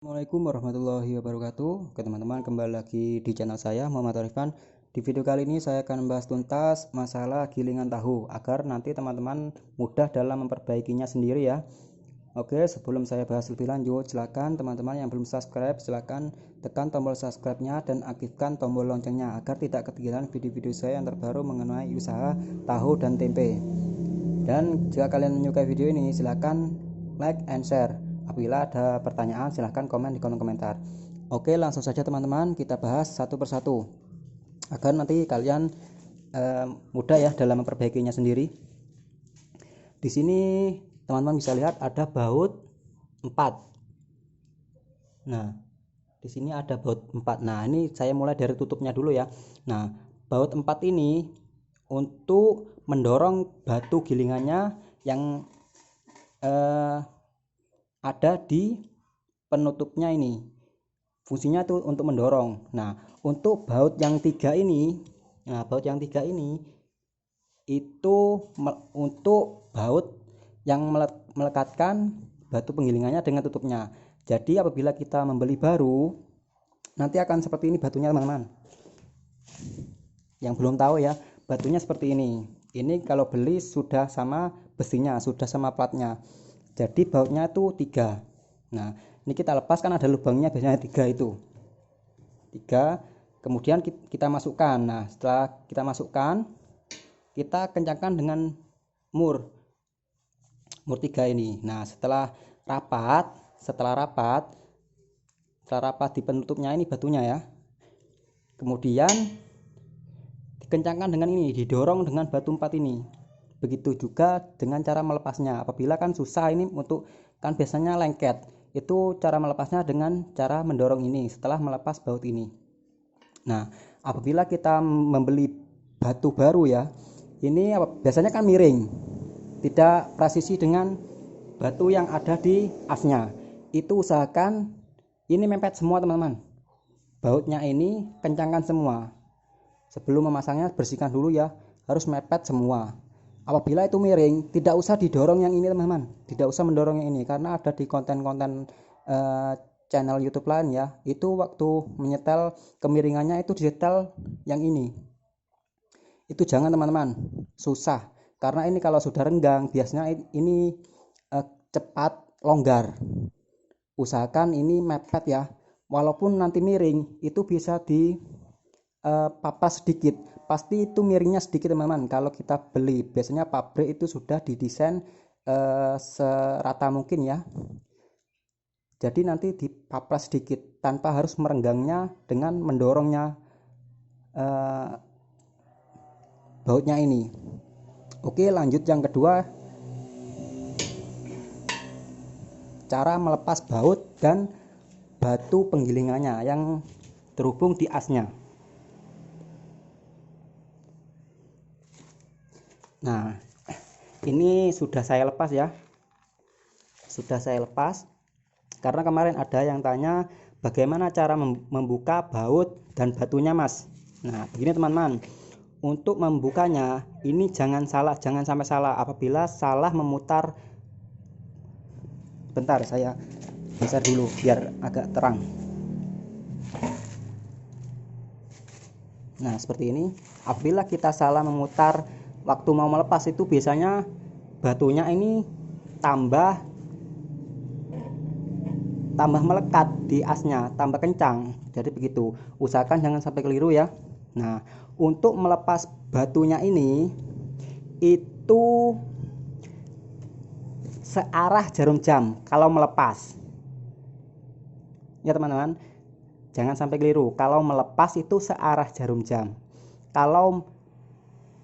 Assalamualaikum warahmatullahi wabarakatuh. Oke teman-teman, kembali lagi di channel saya Muhammad Arifan. Di video kali ini saya akan membahas tuntas masalah gilingan tahu agar nanti teman-teman mudah dalam memperbaikinya sendiri ya. Oke, sebelum saya bahas lebih lanjut, silakan teman-teman yang belum subscribe silakan tekan tombol subscribe-nya dan aktifkan tombol loncengnya agar tidak ketinggalan video-video saya yang terbaru mengenai usaha tahu dan tempe. Dan jika kalian menyukai video ini, silakan like and share. Apabila ada pertanyaan, silahkan komen di kolom komentar. Oke, langsung saja teman-teman, kita bahas satu persatu agar nanti kalian mudah ya dalam memperbaikinya sendiri. Di sini teman-teman bisa lihat ada baut 4. Nah, di sini ada baut 4. Nah, ini saya mulai dari tutupnya dulu ya. Nah, baut 4 ini untuk mendorong batu gilingannya yang ada di penutupnya ini. Fungsinya itu untuk mendorong. Nah, untuk baut yang 3 ini, baut yang 3 ini itu untuk baut yang melekatkan batu penggilingannya dengan tutupnya. Jadi apabila kita membeli baru, nanti akan seperti ini batunya teman-teman. Yang belum tahu ya, batunya seperti ini. Ini kalau beli sudah sama besinya, sudah sama platnya. Jadi bautnya itu 3. Nah, ini kita lepas kan ada lubangnya biasanya 3 itu. 3, kemudian kita masukkan. Nah, setelah kita masukkan, kita kencangkan dengan mur 3 ini. Nah, setelah rapat di penutupnya ini batunya ya. Kemudian dikencangkan dengan ini, didorong dengan batu 4 ini. Begitu juga dengan cara melepasnya. Apabila kan susah ini untuk kan biasanya lengket. Itu cara melepasnya dengan cara mendorong ini setelah melepas baut ini. Nah, apabila kita membeli batu baru ya, ini biasanya kan miring. Tidak presisi dengan batu yang ada di asnya. Itu usahakan ini mepet semua teman-teman. Bautnya ini kencangkan semua. Sebelum memasangnya bersihkan dulu ya, harus mepet semua. Apabila itu miring, tidak usah didorong yang ini teman-teman, tidak usah mendorong yang ini karena ada di konten-konten channel YouTube lain ya, itu waktu menyetel kemiringannya itu disetel yang ini. Itu jangan teman-teman, susah karena ini kalau sudah renggang biasanya ini cepat longgar. Usahakan ini mepet ya, walaupun nanti miring itu bisa di papas sedikit, pasti itu miringnya sedikit teman-teman. Kalau kita beli biasanya pabrik itu sudah didesain serata mungkin ya, jadi nanti dipaplas sedikit tanpa harus merenggangnya dengan mendorongnya bautnya ini. Oke, lanjut yang kedua, cara melepas baut dan batu penggilingannya yang terhubung di asnya. Nah, ini sudah saya lepas ya, sudah saya lepas karena kemarin ada yang tanya bagaimana cara membuka baut dan batunya mas. Nah, begini teman-teman, untuk membukanya ini jangan sampai salah. Apabila salah memutar, bentar saya geser dulu biar agak terang. Nah, seperti ini. Apabila kita salah memutar waktu mau melepas, itu biasanya batunya ini tambah melekat di asnya, tambah kencang. Jadi begitu, usahakan jangan sampai keliru ya. Nah, untuk melepas batunya ini itu searah jarum jam kalau melepas ya teman-teman, jangan sampai keliru. Kalau melepas itu searah jarum jam, kalau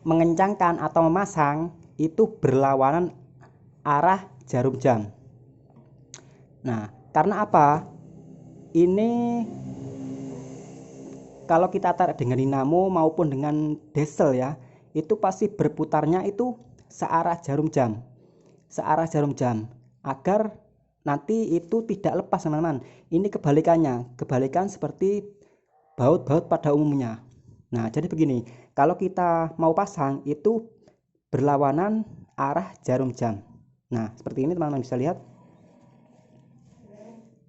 mengencangkan atau memasang itu berlawanan arah jarum jam. Nah, karena apa? Ini kalau kita tarik dengan dinamo maupun dengan diesel ya, itu pasti berputarnya itu searah jarum jam. Searah jarum jam agar nanti itu tidak lepas teman-teman. Ini kebalikannya, kebalikan seperti baut-baut pada umumnya. Nah, jadi begini, kalau kita mau pasang itu berlawanan arah jarum jam. Nah, seperti ini teman-teman bisa lihat.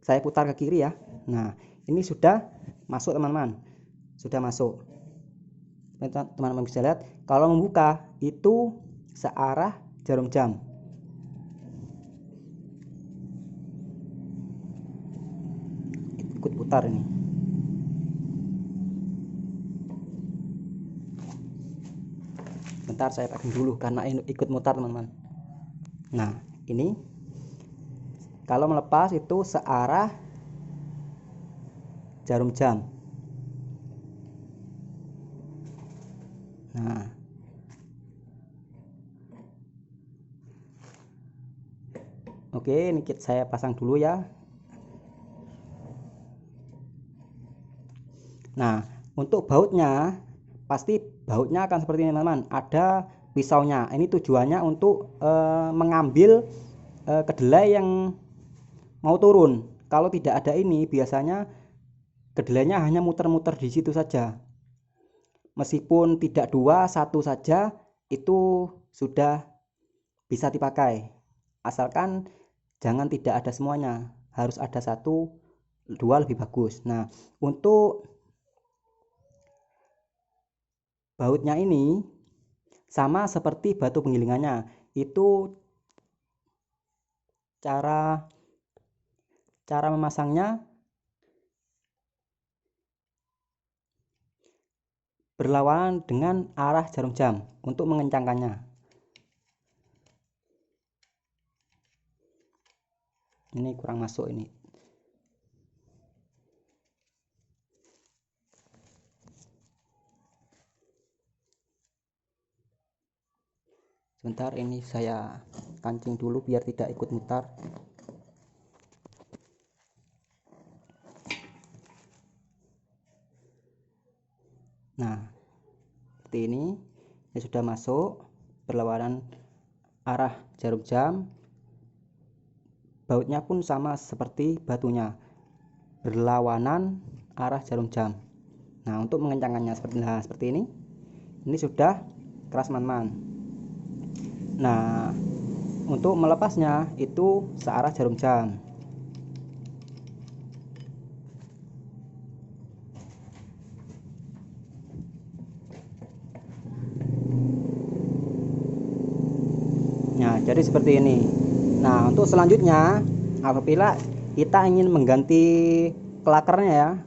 saya putar ke kiri ya. Nah, ini sudah masuk teman-teman, sudah masuk. Teman-teman bisa lihat kalau membuka itu searah jarum jam. Ikut putar ini. Bentar saya pegang dulu karena ikut mutar teman-teman. Nah, ini kalau melepas itu searah jarum jam. Nah, oke, ini saya pasang dulu ya. Nah, untuk bautnya pasti bautnya akan seperti ini teman-teman. Ada pisaunya. Ini tujuannya untuk mengambil kedelai yang mau turun. Kalau tidak ada ini biasanya kedelainya hanya muter-muter di situ saja. Meskipun tidak dua, satu saja itu sudah bisa dipakai. Asalkan jangan tidak ada semuanya, harus ada satu, dua lebih bagus. Nah, untuk bautnya ini sama seperti batu penggilingannya. Itu cara memasangnya berlawanan dengan arah jarum jam untuk mengencangkannya. Ini kurang masuk ini. Sebentar, ini saya kancing dulu biar tidak ikut mutar. Nah, seperti ini sudah masuk berlawanan arah jarum jam. Bautnya pun sama seperti batunya, berlawanan arah jarum jam. Nah, untuk mengencangkannya seperti ini sudah keras teman-teman. Nah, untuk melepasnya itu searah jarum jam. Nah, jadi seperti ini. Nah, untuk selanjutnya apabila kita ingin mengganti klakernya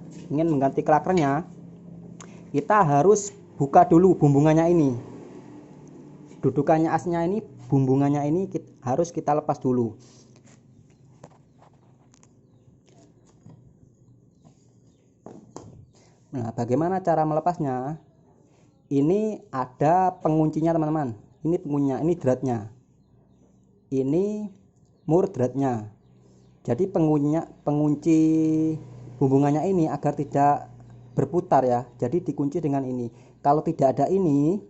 kita harus buka dulu bumbungannya ini. Dudukannya asnya ini, bumbungannya ini harus kita lepas dulu. Nah, bagaimana cara melepasnya? Ini ada penguncinya teman-teman. Ini penguncinya, ini dratnya. Ini mur dratnya. Jadi pengunci bumbungannya ini agar tidak berputar ya. Jadi dikunci dengan ini. Kalau tidak ada ini,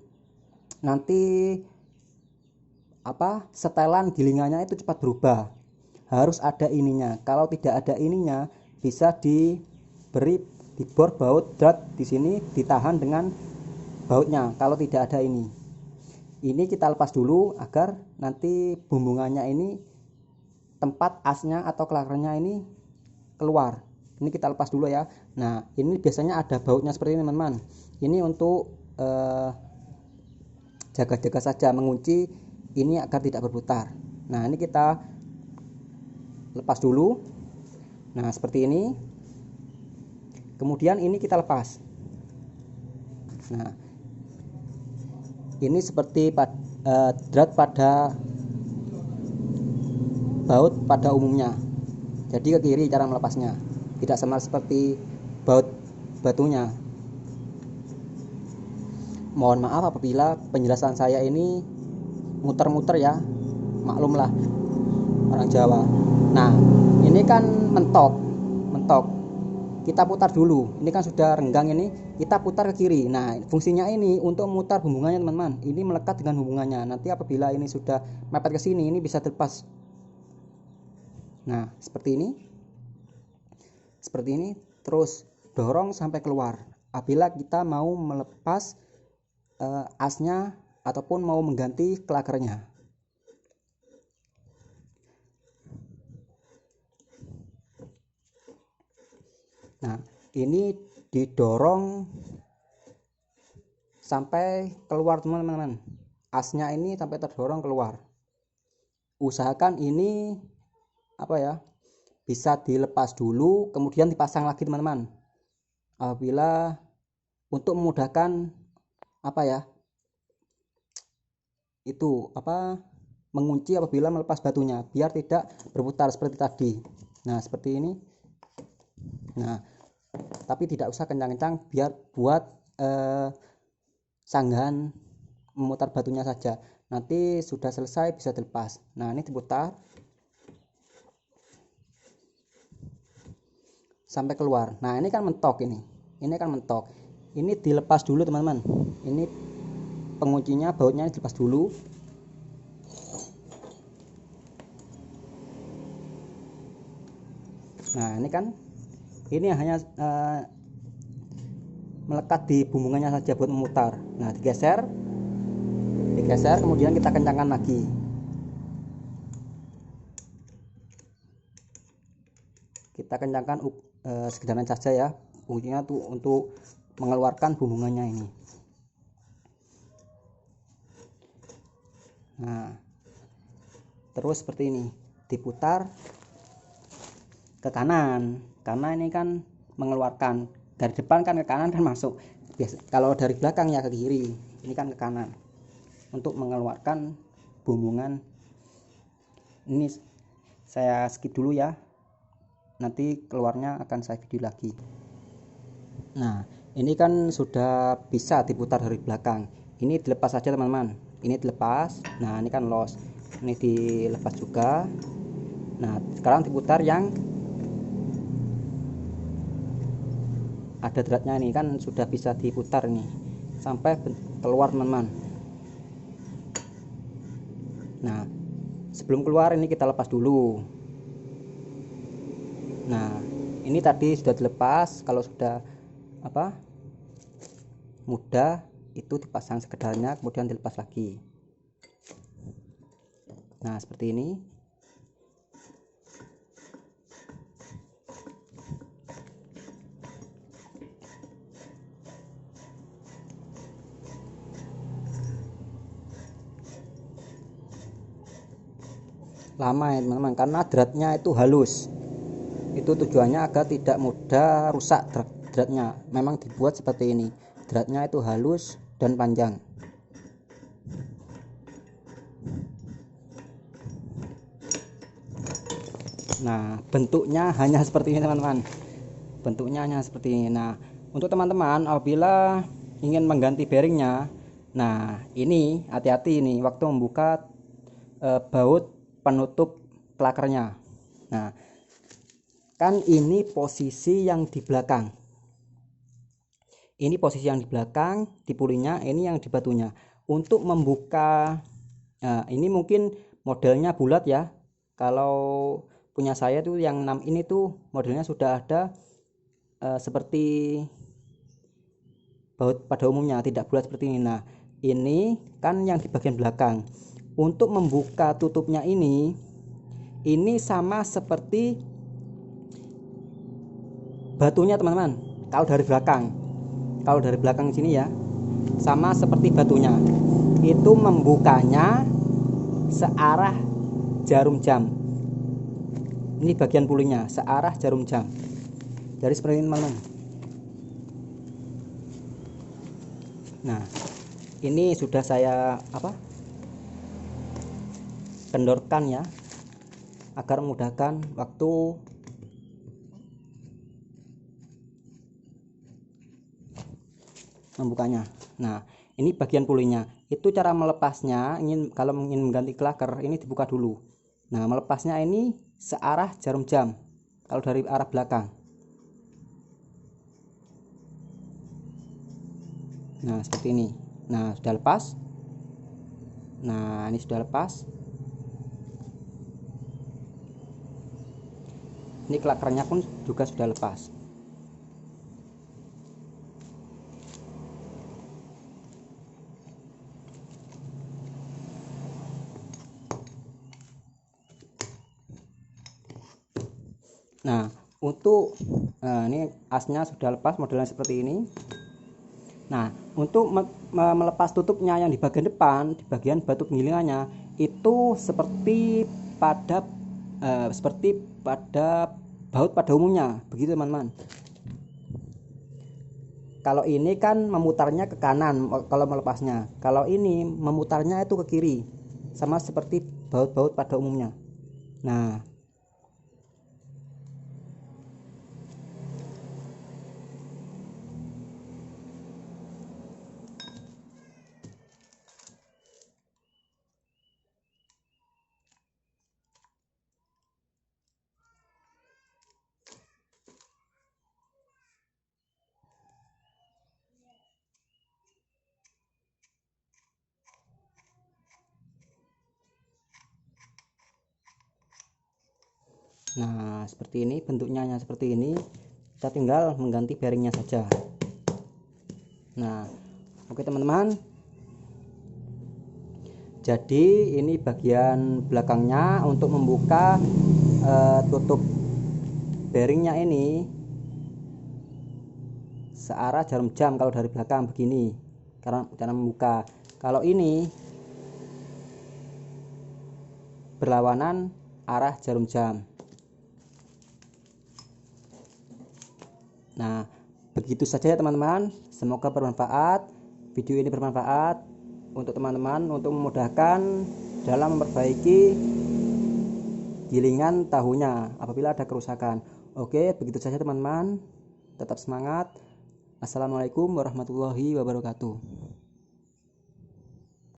nanti setelan gilingannya itu cepat berubah. Harus ada ininya. Kalau tidak ada ininya, bisa dibor baut drat di sini, ditahan dengan bautnya. Kalau tidak ada ini kita lepas dulu agar nanti bumbungannya ini, tempat asnya atau klakernya ini keluar. Ini kita lepas dulu ya. Nah, ini biasanya ada bautnya seperti ini teman-teman. Ini untuk jaga-jaga saja, mengunci ini agar tidak berputar. Nah, ini kita lepas dulu. Nah, seperti ini. Kemudian ini kita lepas. Nah, ini seperti drat pada baut pada umumnya. Jadi ke kiri cara melepasnya, tidak sama seperti baut batunya. Mohon maaf apabila penjelasan saya ini muter-muter ya, maklumlah orang Jawa. Nah, ini kan mentok. Kita putar dulu. Ini kan sudah renggang, ini kita putar ke kiri. Nah, fungsinya ini untuk memutar bumbungannya teman-teman. Ini melekat dengan hubungannya. Nanti apabila ini sudah mepet ke sini, ini bisa terlepas. Nah, seperti ini terus dorong sampai keluar. Apabila kita mau melepas asnya ataupun mau mengganti klakernya. Nah, ini didorong sampai keluar teman-teman. Asnya ini sampai terdorong keluar. Usahakan ini bisa dilepas dulu kemudian dipasang lagi teman-teman. Apabila untuk memudahkan mengunci apabila melepas batunya biar tidak berputar seperti tadi. Nah, seperti ini. Nah, tapi tidak usah kencang-kencang, biar buat sanggahan memutar batunya saja. Nanti sudah selesai bisa dilepas. Nah, ini diputar sampai keluar. Nah, ini kan mentok ini. Ini kan mentok. Ini dilepas dulu teman-teman. Ini penguncinya, bautnya dilepas dulu. Nah, ini kan ini hanya melekat di bumbungannya saja buat memutar. Nah, digeser kemudian kita kencangkan lagi. Kita kencangkan sekedaran saja ya, fungsinya tuh untuk mengeluarkan bumbungannya ini. Nah, terus seperti ini, diputar ke kanan karena ini kan mengeluarkan. Dari depan kan ke kanan kan masuk. Biasa kalau dari belakang ya ke kiri. Ini kan ke kanan untuk mengeluarkan bumbungan. Ini saya skip dulu ya, nanti keluarnya akan saya video lagi. Nah, ini kan sudah bisa diputar dari belakang. Ini dilepas saja teman-teman. Ini dilepas. Nah, ini kan los. Ini dilepas juga. Nah, sekarang diputar yang ada dratnya. Ini kan sudah bisa diputar nih sampai keluar teman-teman. Nah, sebelum keluar ini kita lepas dulu. Nah, ini tadi sudah dilepas. Kalau sudah mudah itu dipasang sekedarnya kemudian dilepas lagi. Nah, seperti ini. Lama ya teman-teman, karena dratnya itu halus. Itu tujuannya agar tidak mudah rusak dratnya. Memang dibuat seperti ini. Dratnya itu halus dan panjang. Nah, bentuknya hanya seperti ini teman-teman. Bentuknya hanya seperti ini. Nah, untuk teman-teman apabila ingin mengganti bearingnya, nah ini hati-hati ini waktu membuka baut penutup klakernya. Nah, kan ini posisi yang di belakang. Ini posisi yang di belakang di pulinya, ini yang di batunya. Untuk membuka, nah ini mungkin modelnya bulat ya. Kalau punya saya tuh yang 6 ini tuh modelnya sudah ada seperti baut pada umumnya, tidak bulat seperti ini. Nah, ini kan yang di bagian belakang. Untuk membuka tutupnya ini sama seperti batunya teman-teman. Kalau dari belakang sini ya, sama seperti batunya. Itu membukanya searah jarum jam. Ini bagian pulinya searah jarum jam. Jadi seperti ini teman-teman. Nah, ini sudah saya kendorkan ya, agar memudahkan waktu membukanya. Nah, ini bagian pulinya. Itu cara melepasnya. Kalau ingin mengganti klaker ini dibuka dulu. Nah, melepasnya ini searah jarum jam kalau dari arah belakang. Nah, seperti ini. Nah, sudah lepas. Nah, ini sudah lepas. Ini klakernya pun juga sudah lepas. Nah, untuk ini asnya sudah lepas, modelnya seperti ini. Nah, untuk melepas tutupnya yang di bagian depan, di bagian batu penggilingannya itu seperti pada baut pada umumnya, begitu teman-teman. Kalau ini kan memutarnya ke kanan kalau melepasnya, kalau ini memutarnya itu ke kiri, sama seperti baut-baut pada umumnya. Nah, seperti ini bentuknya, seperti ini. Kita tinggal mengganti bearingnya saja. Nah, oke teman-teman. Jadi ini bagian belakangnya untuk membuka tutup bearingnya ini searah jarum jam kalau dari belakang begini, karena cara membuka. Kalau ini berlawanan arah jarum jam. Nah, begitu saja ya teman-teman. Semoga bermanfaat. Video ini bermanfaat untuk teman-teman, untuk memudahkan dalam memperbaiki gilingan tahunya apabila ada kerusakan. Oke, begitu saja teman-teman. Tetap semangat. Assalamualaikum warahmatullahi wabarakatuh.